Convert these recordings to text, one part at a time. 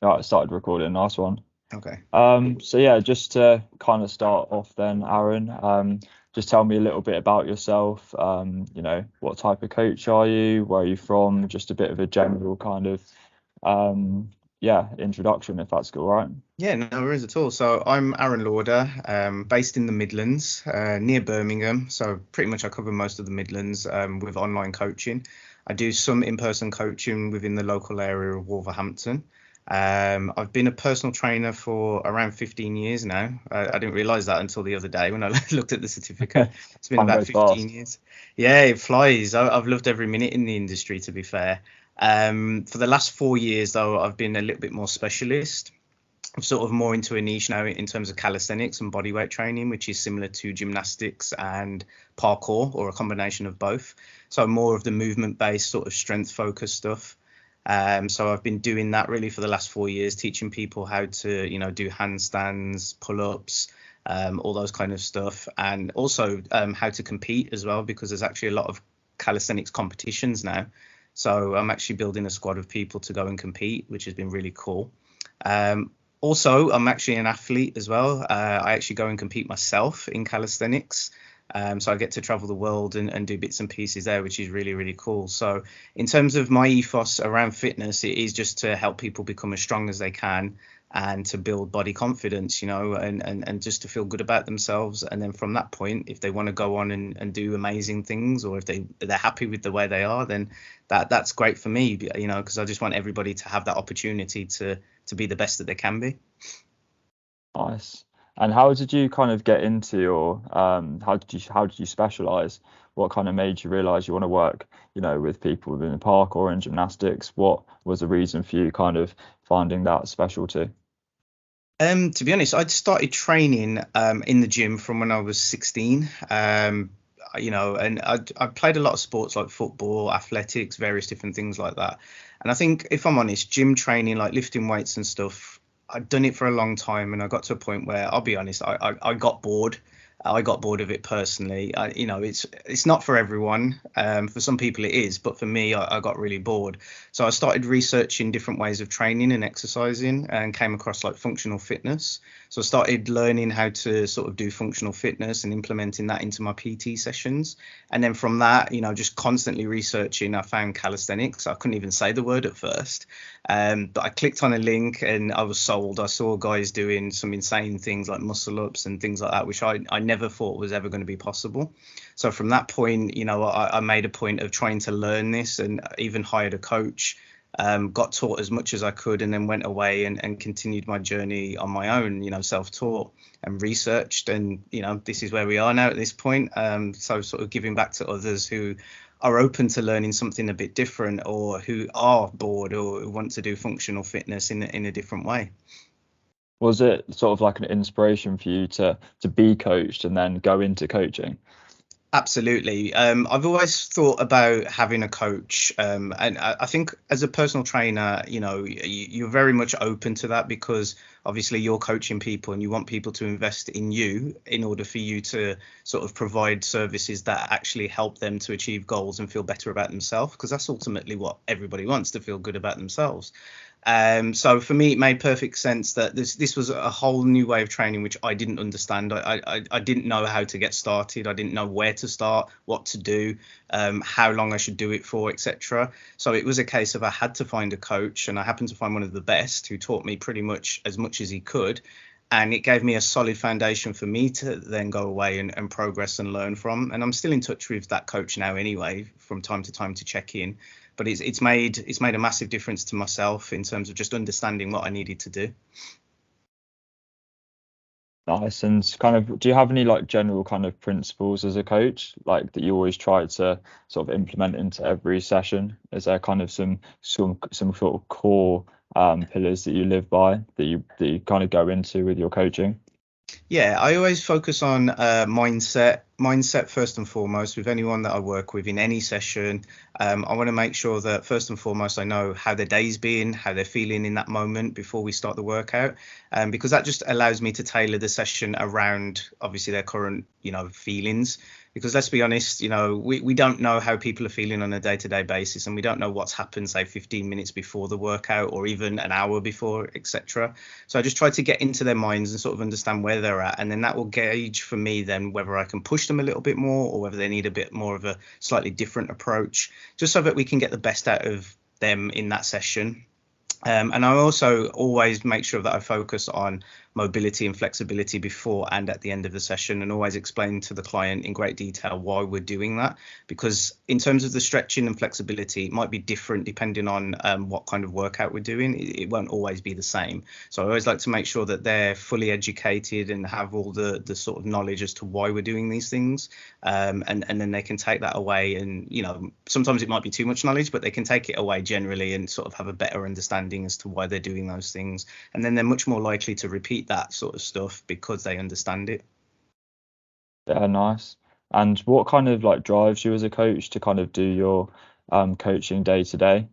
Right, started recording. Nice one. Okay. So yeah, just to kind of start off then, Aaron, just tell me a little bit about yourself. What type of coach are you? Where are you from? Just a bit of a general kind of, introduction, if that's all right. Yeah, no worries at all. So I'm Aaron Lauder, based in the Midlands, near Birmingham. So pretty much I cover most of the Midlands with online coaching. I do some in-person coaching within the local area of Wolverhampton. I've been a personal trainer for around 15 years now. I didn't realize that until the other day when I looked at the certificate. It's been Time about goes 15 fast. years. Yeah, it flies. I've loved every minute in the industry, to be fair. For the last 4 years, though, I've been a little bit more specialist. I'm sort of more into a niche now in terms of calisthenics and bodyweight training, which is similar to gymnastics and parkour, or a combination of both. So more of the movement-based sort of strength-focused stuff. So I've been doing that really for the last 4 years, teaching people how to, do handstands, pull-ups, all those kind of stuff, and also how to compete as well, because there's actually a lot of calisthenics competitions now. So I'm actually building a squad of people to go and compete, which has been really cool. Also, I'm actually an athlete as well. I actually go and compete myself in calisthenics. So I get to travel the world and do bits and pieces there, which is really, really cool. So in terms of my ethos around fitness, it is just to help people become as strong as they can and to build body confidence, and just to feel good about themselves. And then from that point, if they want to go on and do amazing things, or if they're happy with the way they are, then that's great for me, because I just want everybody to have that opportunity to be the best that they can be. Nice. And how did you kind of get into your how did you specialize? What kind of made you realize you want to work, with people within the park or in gymnastics? What was the reason for you kind of finding that specialty? To be honest, I'd started training in the gym from when I was 16. And I played a lot of sports like football, athletics, various different things like that. And I think, if I'm honest, gym training, like lifting weights and stuff, I'd done it for a long time, and I got to a point where, I'll be honest, I got bored. I got bored of it personally. It's not for everyone. For some people it is, but for me, I got really bored. So I started researching different ways of training and exercising, and came across like functional fitness. So I started learning how to sort of do functional fitness and implementing that into my PT sessions. And then from that, just constantly researching, I found calisthenics. I couldn't even say the word at first. But I clicked on a link and I was sold. I saw guys doing some insane things like muscle ups and things like that, which I never thought was ever going to be possible. So from that point, I made a point of trying to learn this, and even hired a coach, got taught as much as I could, and then went away and continued my journey on my own, self-taught and researched. And, this is where we are now at this point. So sort of giving back to others who are open to learning something a bit different, or who are bored, or who want to do functional fitness in a different way. Was it sort of like an inspiration for you to be coached and then go into coaching? Absolutely. I've always thought about having a coach, and I think as a personal trainer, you're very much open to that, because obviously you're coaching people and you want people to invest in you in order for you to sort of provide services that actually help them to achieve goals and feel better about themselves, because that's ultimately what everybody wants, to feel good about themselves. So for me, it made perfect sense that this was a whole new way of training, which I didn't understand. I didn't know how to get started. I didn't know where to start, what to do, how long I should do it for, etc. So it was a case of I had to find a coach, and I happened to find one of the best, who taught me pretty much as he could. And it gave me a solid foundation for me to then go away and progress and learn from. And I'm still in touch with that coach now anyway, from time to time, to check in. But it's made a massive difference to myself in terms of just understanding what I needed to do. Nice. And kind of, do you have any like general kind of principles as a coach, like that you always try to sort of implement into every session? Is there kind of some sort of core pillars that you live by that you kind of go into with your coaching? Yeah, I always focus on mindset, mindset first and foremost with anyone that I work with in any session. I want to make sure that first and foremost I know how their day's been, how they're feeling in that moment before we start the workout, because that just allows me to tailor the session around obviously their current feelings. Because let's be honest, we don't know how people are feeling on a day-to-day basis, and we don't know what's happened, say 15 minutes before the workout or even an hour before, etc. So I just try to get into their minds and sort of understand where they're at, and then that will gauge for me then whether I can push them a little bit more or whether they need a bit more of a slightly different approach, just so that we can get the best out of them in that session. And I also always make sure that I focus on mobility and flexibility before and at the end of the session, and always explain to the client in great detail why we're doing that. Because in terms of the stretching and flexibility, it might be different depending on what kind of workout we're doing. It won't always be the same. So I always like to make sure that they're fully educated and have all the sort of knowledge as to why we're doing these things. And then they can take that away. And, sometimes it might be too much knowledge, but they can take it away generally and sort of have a better understanding as to why they're doing those things. And then they're much more likely to repeat that sort of stuff because they understand it. Yeah, nice. And what kind of like drives you as a coach to kind of do your coaching day to day?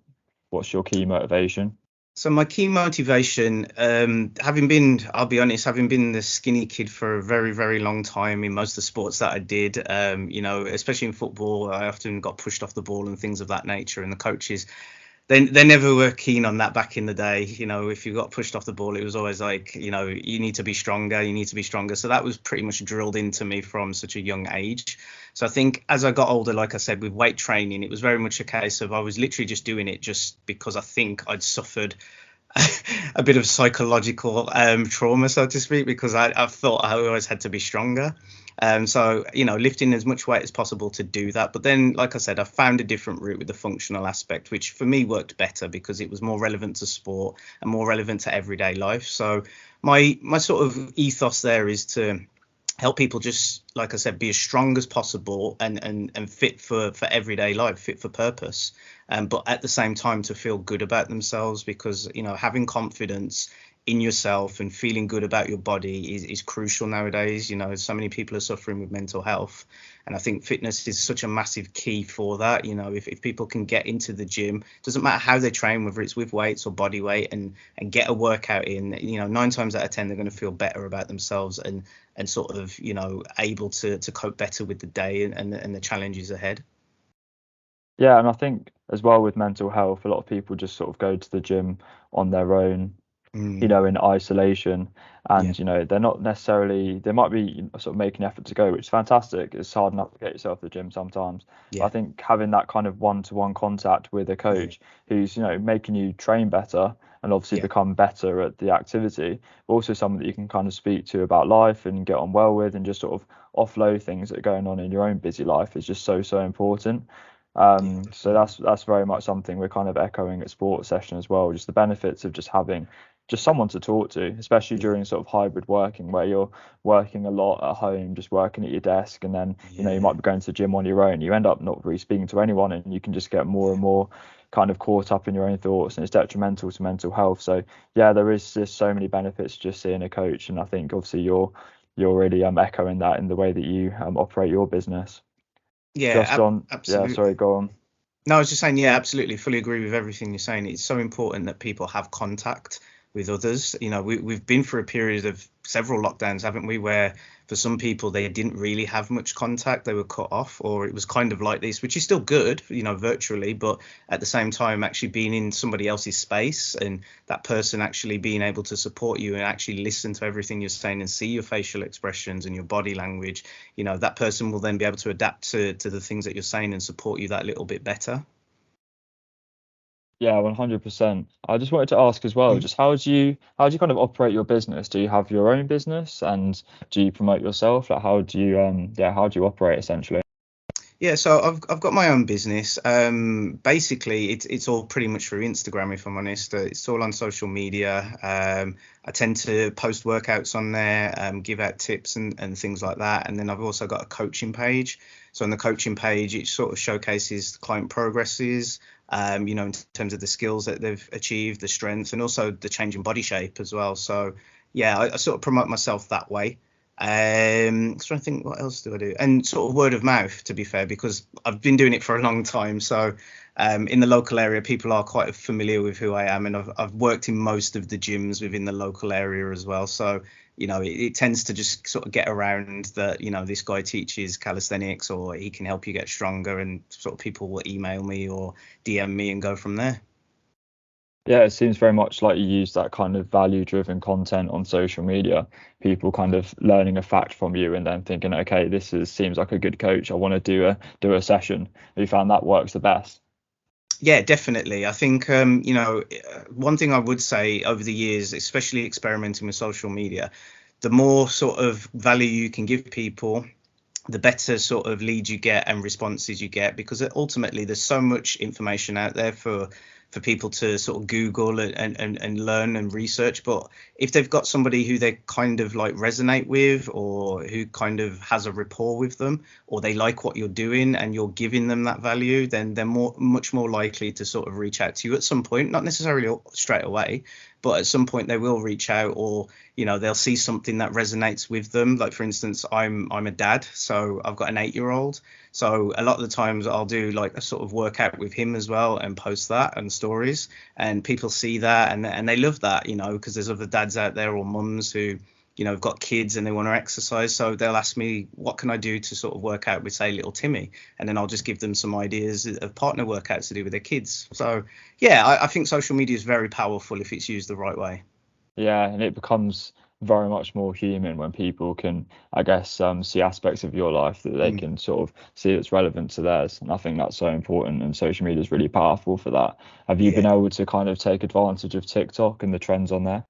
What's your key motivation? So my key motivation, I'll be honest, having been the skinny kid for a very, very long time in most of the sports that I did, especially in football, I often got pushed off the ball and things of that nature. And the coaches, they never were keen on that back in the day. If you got pushed off the ball, it was always like, you need to be stronger, you need to be stronger. So that was pretty much drilled into me from such a young age. So I think as I got older, like I said, with weight training, it was very much a case of I was literally just doing it just because I think I'd suffered a bit of psychological trauma, so to speak, because I thought I always had to be stronger. So, lifting as much weight as possible to do that. But then, like I said, I found a different route with the functional aspect, which for me worked better because it was more relevant to sport and more relevant to everyday life. So my sort of ethos there is to help people just, like I said, be as strong as possible and fit for everyday life, fit for purpose. But at the same time to feel good about themselves, because having confidence in yourself and feeling good about your body is crucial nowadays. So many people are suffering with mental health, and I think fitness is such a massive key for that. If people can get into the gym, doesn't matter how they train, whether it's with weights or body weight, and get a workout in, 9 times out of 10 they're going to feel better about themselves and sort of able to cope better with the day and the challenges ahead. Yeah, and I think as well with mental health, a lot of people just sort of go to the gym on their own, in isolation, Yeah, and they're not necessarily, they might be sort of making an effort to go, which is fantastic. It's hard enough to get yourself to the gym sometimes, but I yeah, think having that kind of one-to-one contact with a yeah, coach who's making you train better and obviously yeah, become better at the activity, but also someone that you can kind of speak to about life and get on well with, and just sort of offload things that are going on in your own busy life, is just so important. yeah, So definitely. that's very much something we're kind of echoing at sports session as well, just the benefits of just having just someone to talk to, especially Yeah, during sort of hybrid working where you're working a lot at home, just working at your desk, and then you yeah, might be going to the gym on your own. You end up not really speaking to anyone, and you can just get more yeah. and more kind of caught up in your own thoughts, and it's detrimental to mental health. So yeah, there is just so many benefits to just seeing a coach, and I think obviously you're really echoing that in the way that you operate your business. Yeah, Just on, yeah, sorry, absolutely. go on. No, I was just saying, yeah, absolutely, fully agree with everything you're saying. It's so important that people have contact with others. We've been through a period of several lockdowns, haven't we, where for some people they didn't really have much contact, they were cut off, or it was kind of like this, which is still good, virtually, but at the same time, actually being in somebody else's space and that person actually being able to support you and actually listen to everything you're saying and see your facial expressions and your body language, that person will then be able to adapt to the things that you're saying and support you that little bit better. Yeah, 100%. I just wanted to ask as well, Mm. just how do you kind of operate your business? Do you have your own business, and do you promote yourself? Like how do you operate essentially? Yeah, so I've got my own business. Basically, it's all pretty much through Instagram, if I'm honest. It's all on social media. I tend to post workouts on there, give out tips and things like that. And then I've also got a coaching page. So on the coaching page, it sort of showcases client progresses, in terms of the skills that they've achieved, the strengths, and also the change in body shape as well. So yeah, I sort of promote myself that way. Trying to think what else do I do, and sort of word of mouth, to be fair, because I've been doing it for a long time. So in the local area, people are quite familiar with who I am, and I've worked in most of the gyms within the local area as well. So it tends to just sort of get around that, this guy teaches calisthenics, or he can help you get stronger, and sort of people will email me or DM me and go from there. Yeah, it seems very much like you use that kind of value-driven content on social media. People kind of learning a fact from you and then thinking, okay, seems like a good coach. I want to do a session. Have you found that works the best? Yeah, definitely. I think, one thing I would say over the years, especially experimenting with social media, the more sort of value you can give people, the better sort of leads you get and responses you get, because ultimately there's so much information out there for people to sort of Google and learn and research. But if they've got somebody who they kind of like resonate with, or who kind of has a rapport with them, or they like what you're doing and you're giving them that value, then they're much more likely to sort of reach out to you at some point, not necessarily straight away, but at some point they will reach out, or they'll see something that resonates with them. Like, for instance, I'm a dad, so I've got an 8-year-old. So a lot of the times I'll do like a sort of workout with him as well and post that and stories, and people see that, and they love that, because there's other dads out there or mums who have got kids and they want to exercise. So they'll ask me, what can I do to sort of work out with, say, little Timmy? And then I'll just give them some ideas of partner workouts to do with their kids. So yeah, I think social media is very powerful if it's used the right way. Yeah, and it becomes very much more human when people can, I guess, see aspects of your life that they Mm. can sort of see that's relevant to theirs. And I think that's so important, and social media is really powerful for that. Have you Yeah. been able to kind of take advantage of TikTok and the trends on there?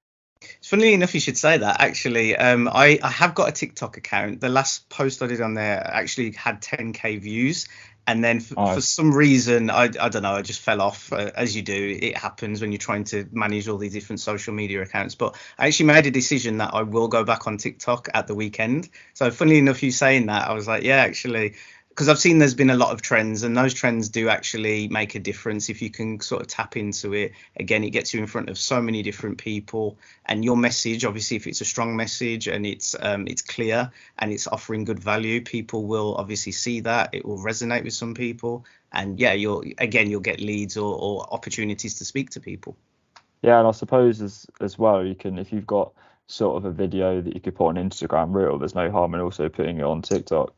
Funnily enough, you should say that. Actually, I have got a TikTok account. The last post I did on there actually had 10K views, and then for Nice. some reason, I don't know, I just fell off. As you do, it happens when you're trying to manage all these different social media accounts. But I actually made a decision that I will go back on TikTok at the weekend. So funnily enough, you saying that, I was like, yeah, actually, because I've seen there's been a lot of trends, and those trends do actually make a difference if you can sort of tap into it. Again, it gets you in front of so many different people, and your message, obviously, if it's a strong message and it's clear and it's offering good value, people will obviously see that. It will resonate with some people, and yeah, you'll get leads, or opportunities to speak to people. Yeah, and I suppose as well, you can, if you've got sort of a video that you could put on Instagram Reel, there's no harm in also putting it on TikTok.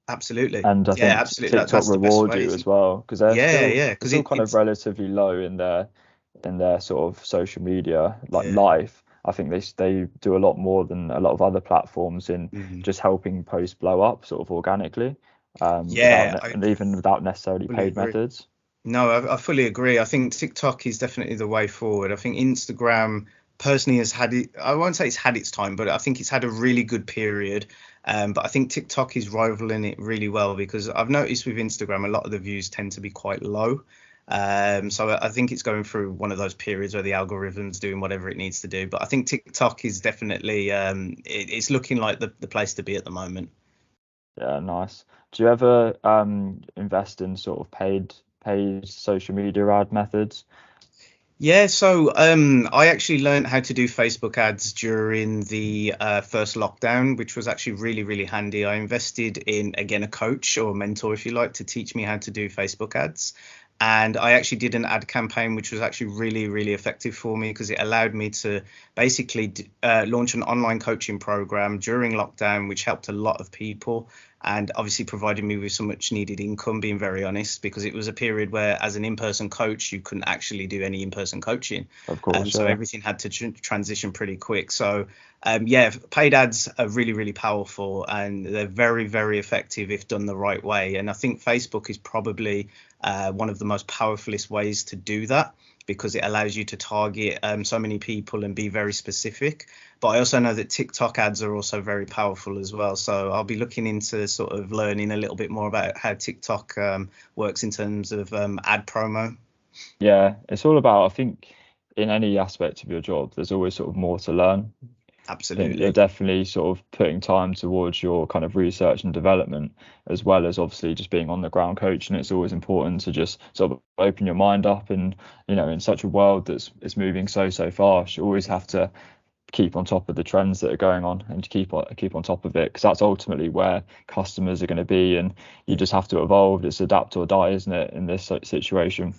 Absolutely. And I Yeah, think absolutely. TikTok That's the best reward way, you isn't as it? well, because Yeah, yeah, they're because still kind of it's relatively low in their sort of social media like yeah. life. I think they do a lot more than a lot of other platforms in Mhm. just helping posts blow up sort of organically, Yeah, I and even without necessarily fully paid agree. methods. No, I fully agree. I think TikTok is definitely the way forward. I think Instagram personally has had it, I won't say it's had its time, but I think it's had a really good period. But I think TikTok is rivaling it really well, because I've noticed with Instagram, a lot of the views tend to be quite low. So I think it's going through one of those periods where the algorithm's doing whatever it needs to do. But I think TikTok is definitely, it's looking like the place to be at the moment. Yeah, nice. Do you ever invest in sort of paid social media ad methods? Yeah, so I actually learned how to do Facebook ads during the first lockdown, which was actually really, really handy. I invested in, again, a coach or a mentor, if you like, to teach me how to do Facebook ads. And I actually did an ad campaign, which was actually really, really effective for me, because it allowed me to basically launch an online coaching program during lockdown, which helped a lot of people, and obviously provided me with some much needed income, being very honest, because it was a period where, as an in-person coach, you couldn't actually do any in-person coaching. Of course, So yeah. everything had to transition pretty quick. So yeah, paid ads are really, really powerful, and they're very, very effective if done the right way. And I think Facebook is probably one of the most powerfulest ways to do that, because it allows you to target so many people and be very specific. But I also know that TikTok ads are also very powerful as well. So I'll be looking into sort of learning a little bit more about how TikTok works in terms of ad promo. Yeah, it's all about, I think, in any aspect of your job, there's always sort of more to learn. I think you're Absolutely. definitely sort of putting time towards your kind of research and development, as well as obviously just being on the ground coach. And it's always important to just sort of open your mind up. And, in such a world that's moving so fast, you always have to keep on top of the trends that are going on and to keep on top of it, because that's ultimately where customers are going to be, and you just have to evolve. It's adapt or die, isn't it, in this situation?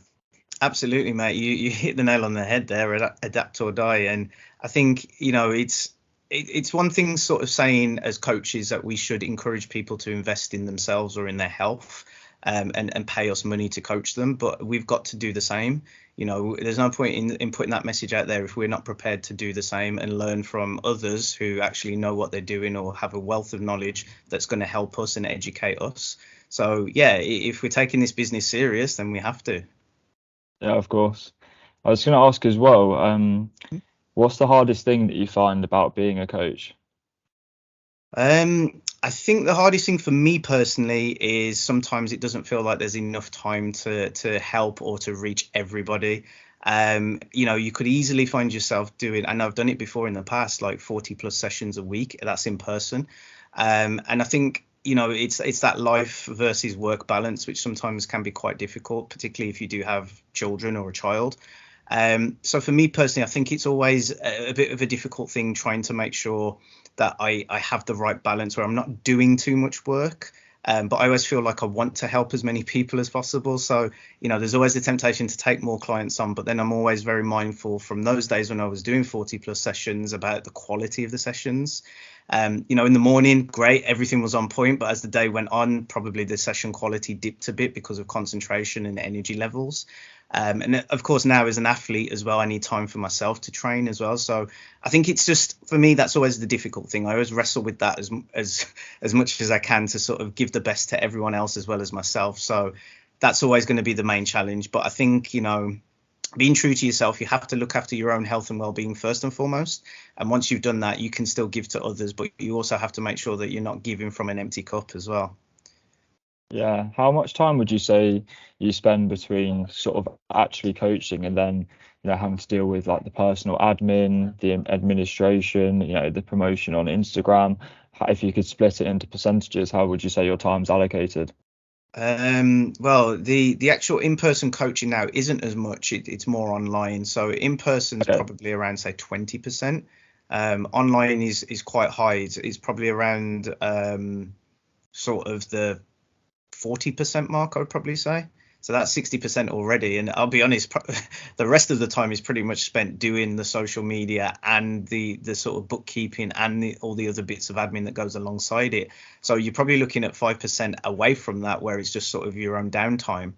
Absolutely, mate. You hit the nail on the head there. Adapt or die. And I think, it's one thing sort of saying as coaches that we should encourage people to invest in themselves or in their health, and pay us money to coach them. But we've got to do the same. There's no point in putting that message out there if we're not prepared to do the same and learn from others who actually know what they're doing or have a wealth of knowledge that's going to help us and educate us. So yeah, if we're taking this business serious, then we have to. Yeah, of course. I was going to ask as well, what's the hardest thing that you find about being a coach? I think the hardest thing for me personally is sometimes it doesn't feel like there's enough time to help or to reach everybody. You could easily find yourself doing, and I've done it before in the past, like 40 plus sessions a week. That's in person. And I think, it's that life versus work balance, which sometimes can be quite difficult, particularly if you do have children or a child. So for me personally, I think it's always a bit of a difficult thing trying to make sure that I have the right balance where I'm not doing too much work. But I always feel like I want to help as many people as possible. So, there's always the temptation to take more clients on, but then I'm always very mindful from those days when I was doing 40 plus sessions about the quality of the sessions. In the morning, great, everything was on point. But as the day went on, probably the session quality dipped a bit because of concentration and energy levels. And of course, now as an athlete as well, I need time for myself to train as well. So I think it's just, for me, that's always the difficult thing. I always wrestle with that as much as I can to sort of give the best to everyone else as well as myself. So that's always going to be the main challenge. But I think, being true to yourself, you have to look after your own health and well-being first and foremost. And once you've done that, you can still give to others, but you also have to make sure that you're not giving from an empty cup as well. Yeah. How much time would you say you spend between sort of actually coaching and then, having to deal with like the personal admin, the administration, the promotion on Instagram? If you could split it into percentages, how would you say your time's allocated? Well, the actual in-person coaching now isn't as much. It's more online. So in person is Okay. probably around, say, 20%. Online is quite high. It's probably around sort of the 40% mark, I would probably say. So that's 60% already. And I'll be honest, the rest of the time is pretty much spent doing the social media and the sort of bookkeeping and all the other bits of admin that goes alongside it. So you're probably looking at 5% away from that, where it's just sort of your own downtime.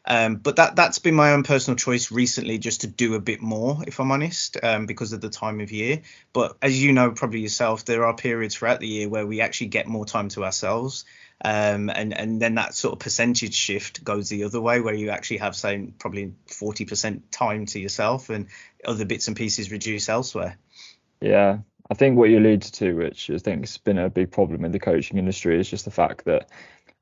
But that's been my own personal choice recently, just to do a bit more, if I'm honest, because of the time of year. But as you know, probably yourself, there are periods throughout the year where we actually get more time to ourselves. And then that sort of percentage shift goes the other way, where you actually have, say, probably 40% time to yourself and other bits and pieces reduce elsewhere. Yeah, I think what you alluded to, which I think has been a big problem in the coaching industry, is just the fact that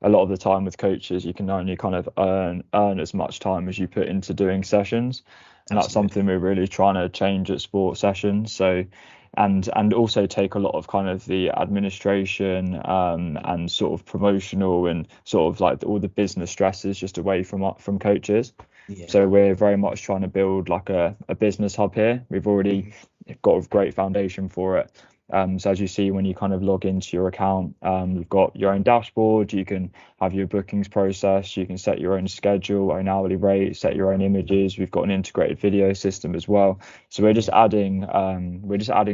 a lot of the time with coaches, you can only kind of earn as much time as you put into doing sessions, and that's Absolutely. something we're really trying to change at sport sessions. So, and also take a lot of kind of the administration, and sort of promotional and sort of like all the business stresses just away from coaches. Yeah. So we're very much trying to build like a business hub here. We've already Mhm. got a great foundation for it. So as you see when you kind of log into your account, you've got your own dashboard. You can have your bookings process. You can set your own schedule, own hourly rate, set your own images. We've got an integrated video system as well. So Yeah. we're just adding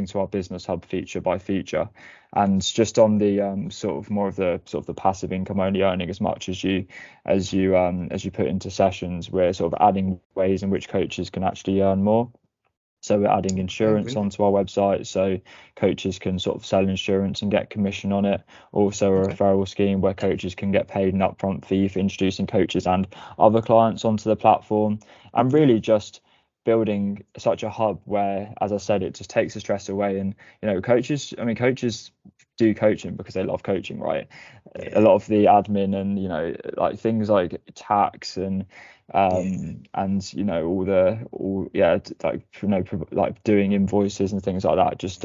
to our business hub feature by feature, and just on the sort of more of the sort of the passive income only earning as much as you put into sessions. We're sort of adding ways in which coaches can actually earn more. So we're adding Okay, insurance brilliant. onto our website, so coaches can sort of sell insurance and get commission on it. Also a Okay. referral scheme where coaches can get paid an upfront fee for introducing coaches and other clients onto the platform. And Okay. really just building such a hub where, as I said, it just takes the stress away. And coaches do coaching because they love coaching, right? A Yeah. lot of the admin and like things like tax and Yeah. And all yeah, like doing invoices and things like that just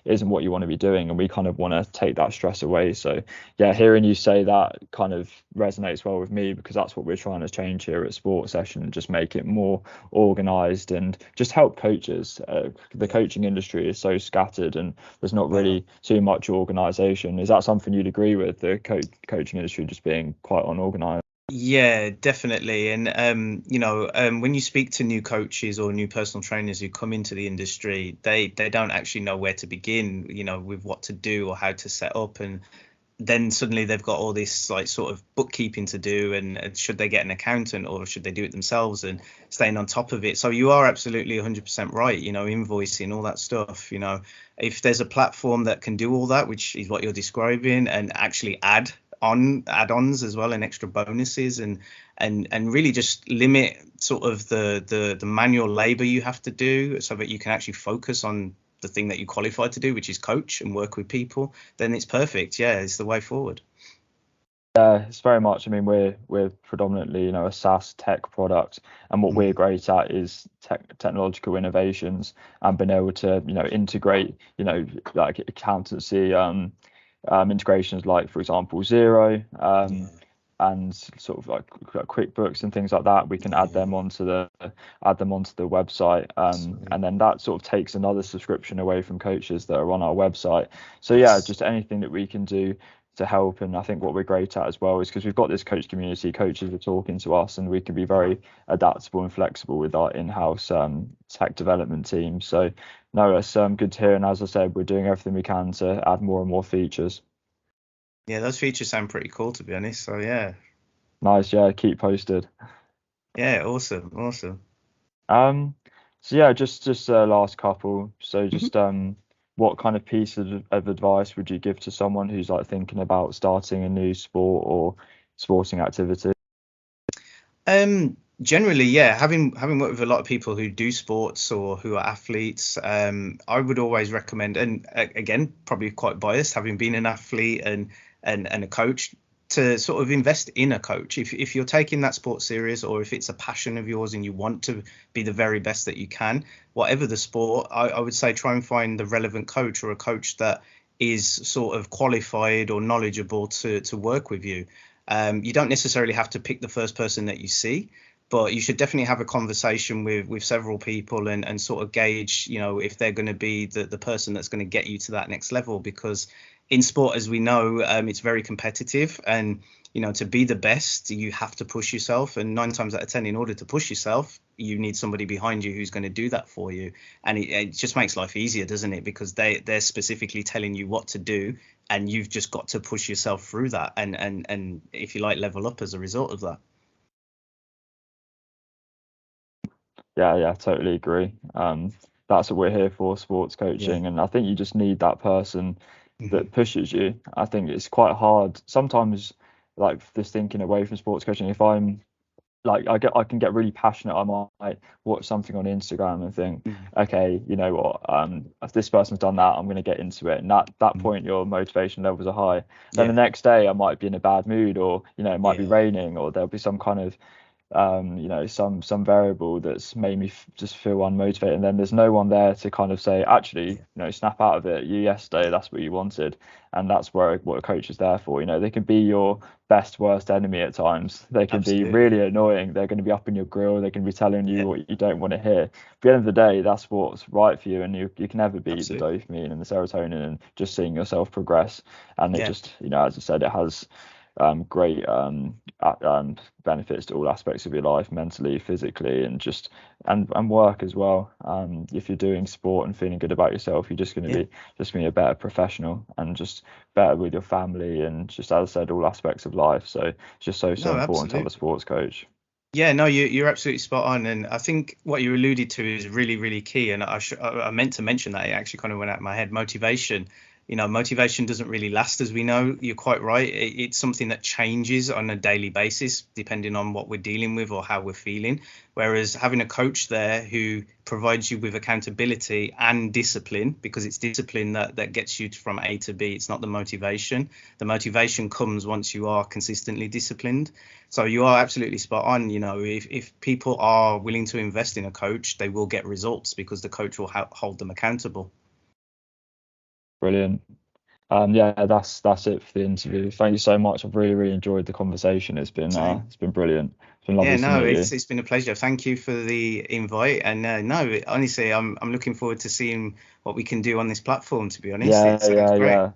isn't what you want to be doing, and we kind of want to take that stress away. So yeah, hearing you say that kind of resonates well with me, because that's what we're trying to change here at Sports Session, just make it more organized and just help coaches. The Yeah. coaching industry is so scattered and there's not No. really too much organization. Is that something you'd agree with, the coaching industry just being quite unorganized? Yeah, definitely. And when you speak to new coaches or new personal trainers who come into the industry, they don't actually know where to begin, with what to do or how to set up. And then suddenly they've got all this like sort of bookkeeping to do, and should they get an accountant or should they do it themselves, and staying on top of it. So you are absolutely 100% right, invoicing, all that stuff. If there's a platform that can do all that, which is what you're describing, and actually add-ons as well and extra bonuses, and really just limit sort of the manual labor you have to do so that you can actually focus on the thing that you qualified to do, which is coach and work with people, then it's perfect. Yeah, it's the way forward. Yeah, it's very much. I mean, we're predominantly, a SaaS tech product, and what we're Mm. great at is technological innovations and being able to, integrate, like accountancy integrations, like for example Zero, Yeah, and sort of like QuickBooks and things like that. We can yeah. add them onto the website, Sweet. and then that sort of takes another subscription away from coaches that are on our website. So yeah, Yes. just anything that we can do to help. And I think what we're great at as well is because we've got this coach community, coaches are talking to us, and we can be very adaptable and flexible with our in-house tech development team. So no, it's good to hear. And as I said, we're doing everything we can to add more and more features. Yeah, those features sound pretty cool, to be honest. So yeah. Nice, yeah, keep posted. Yeah, awesome, awesome. Um, so yeah, just last couple. So Mhm. just what kind of piece of advice would you give to someone who's like thinking about starting a new sport or sporting activity? Generally, yeah, having worked with a lot of people who do sports or who are athletes, I would always recommend, and again, probably quite biased, having been an athlete and a coach, to sort of invest in a coach. If you're taking that sport serious, or if it's a passion of yours and you want to be the very best that you can, whatever the sport, I would say try and find the relevant coach, or a coach that is sort of qualified or knowledgeable to work with you. You don't necessarily have to pick the first person that you see, but you should definitely have a conversation with several people, and sort of gauge, if they're going to be the person that's going to get you to that next level. Because in sport, as we know, it's very competitive, and to be the best, you have to push yourself. And 9 times out of 10, in order to push yourself, you need somebody behind you who's going to do that for you. And it just makes life easier, doesn't it? Because they're specifically telling you what to do, and you've just got to push yourself through that, and if you like, level up as a result of that. Yeah, yeah, totally agree. That's what we're here for, sports Yeah. coaching, and I think you just need that person Hmm. that pushes you. I think it's quite hard sometimes, like just thinking away from sports coaching. If I'm like I can get really passionate. I might watch something on Instagram and think, Hmm. okay, you know what, if this person's done that, I'm going to get into it. And that Hmm. point, your motivation levels are high. Then the Yeah. next day, I might be in a bad mood, or it might be Yeah. raining, or there'll be some kind of some variable that's made me just feel unmotivated, and then there's no one there to kind of say, actually, Yeah. snap out of it. You yesterday, that's what you wanted, and that's where what a coach is there for. They can be your best worst enemy at times. They can be Absolutely. really annoying. They're going to be up in your grill. They can be telling you Yeah. what you don't want to hear. At the end of the day, that's what's right for you, and you can never beat the Absolutely. dopamine and the serotonin and just seeing yourself progress. And it Yeah. just, as I said, it has great benefits to all aspects of your life, mentally, physically, and just and work as well. If you're doing sport and feeling good about yourself, you're just going to Yeah. be a better professional, and just better with your family, and just, as I said, all aspects of life. So it's just so No, important to have a absolutely. sports coach. Yeah, no, you're absolutely spot on, and I think what you alluded to is really, really key. And I meant to mention that, it actually kind of went out of my head. Motivation. motivation doesn't really last, as we know. You're quite right. It's something that changes on a daily basis, depending on what we're dealing with or how we're feeling. Whereas having a coach there who provides you with accountability and discipline, because it's discipline that gets you from A to B. It's not the motivation. The motivation comes once you are consistently disciplined. So you are absolutely spot on. If people are willing to invest in a coach, they will get results because the coach will hold them accountable. Brilliant. Yeah, that's it for the interview. Thank you so much. I've really enjoyed the conversation. It's been Same. brilliant. It's been Yeah, lovely to no, meet you. it's been a pleasure. Thank you for the invite. And no, honestly, I'm looking forward to seeing what we can do on this platform. To be honest, it Yeah, sounds yeah, great. yeah.